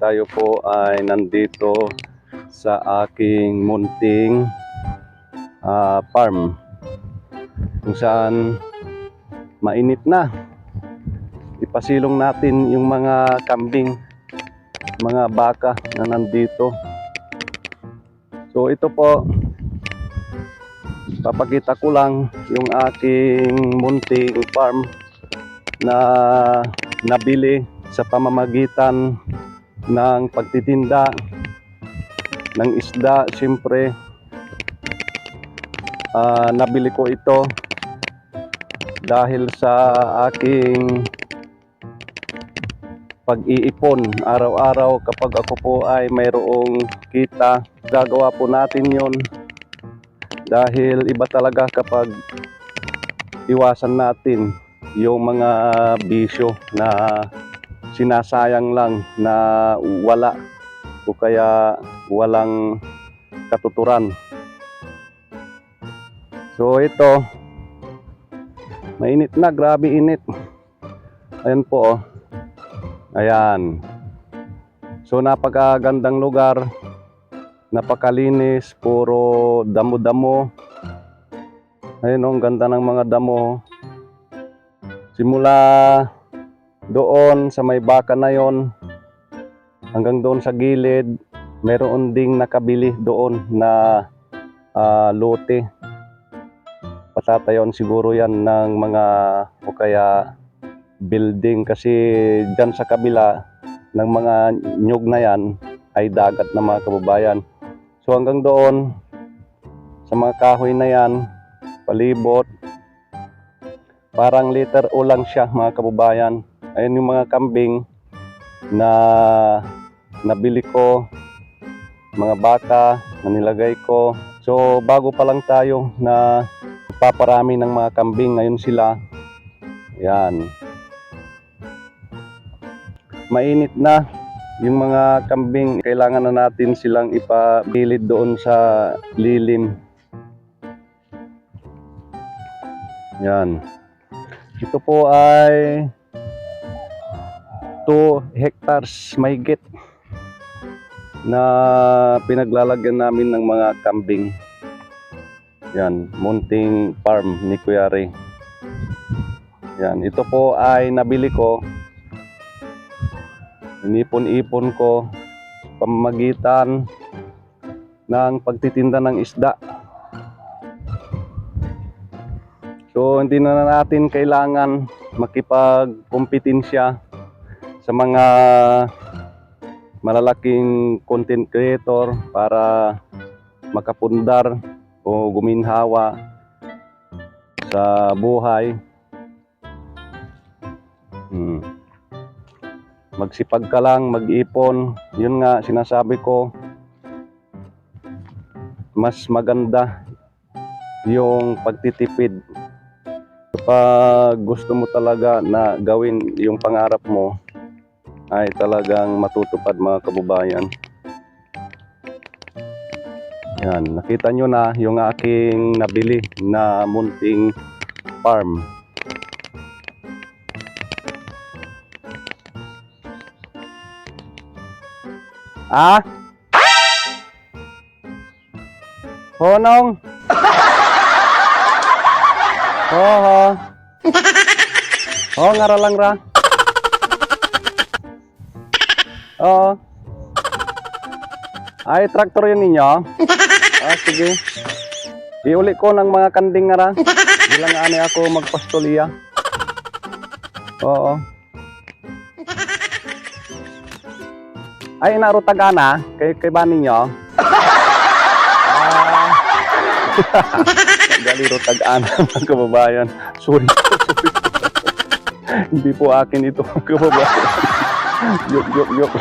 Tayo po ay nandito sa aking munting farm kung saan mainit na. Ipasilong natin yung mga kambing, mga baka na nandito. So ito po, papakita ko lang yung aking munting farm na nabili sa pamamagitan ng pagtitinda ng isda. Siyempre, nabili ko ito dahil sa aking pag-iipon araw-araw. Kapag ako po ay mayroong kita, gagawa po natin yon, dahil iba talaga kapag iwasan natin yung mga bisyo na sinasayang lang, na wala o kaya walang katuturan. So ito, mainit na, grabe init. Ayan po, oh. Ayan. So napakagandang lugar, napakalinis, puro damo-damo. Ayun, oh, ang ganda ng mga damo. Simula doon sa may baka na yon hanggang doon sa gilid, meron ding nakabili doon na lote. Patatayon siguro yan ng mga o kaya building, kasi dyan sa kabila ng mga nyug na yan ay dagat na, mga kababayan. So hanggang doon sa mga kahoy na yan, palibot, parang liter o lang siya, mga kababayan. Ayun yung mga kambing na nabili ko, mga baka na nilagay ko. So bago pa lang tayo na paparami ng mga kambing, ngayon sila. Yan. Mainit na yung mga kambing, kailangan na natin silang ipabilid doon sa lilim. Yan. Ito po ay 2 hectares mahigit na pinaglalagyan namin ng mga kambing. Yan, munting farm ni Kuya Ray. Yan, ito po ay nabili ko, inipon-ipon ko pamamagitan ng pagtitinda ng isda. So hindi na natin kailangan makipagkompetensya sa mga malalaking content creator para makapundar o guminhawa sa buhay. Magsipag ka lang, mag-ipon. Yun nga sinasabi ko, mas maganda yung pagtitipid. Kapag gusto mo talaga na gawin yung pangarap mo, ay talagang matutupad, mga kababayan. Yan, nakita nyo na yung aking nabili na munting farm. Honong. Ngaralang ra. Oo. Ay, traktor yun ninyo? Sige. Iuli ko ng mga kanding nga ra. Ilang ani ako magpastolya. Oo. Ay, narutagana kay ba ninyo? Galiro tag-ana, mga kababayan. Sorry. Hindi po akin ito, mga kababayan. Yok.